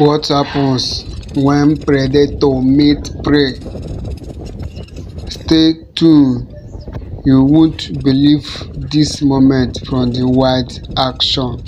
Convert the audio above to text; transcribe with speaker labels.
Speaker 1: What happens when predator meet prey? Stay tuned, you won't believe this moment from the wild action.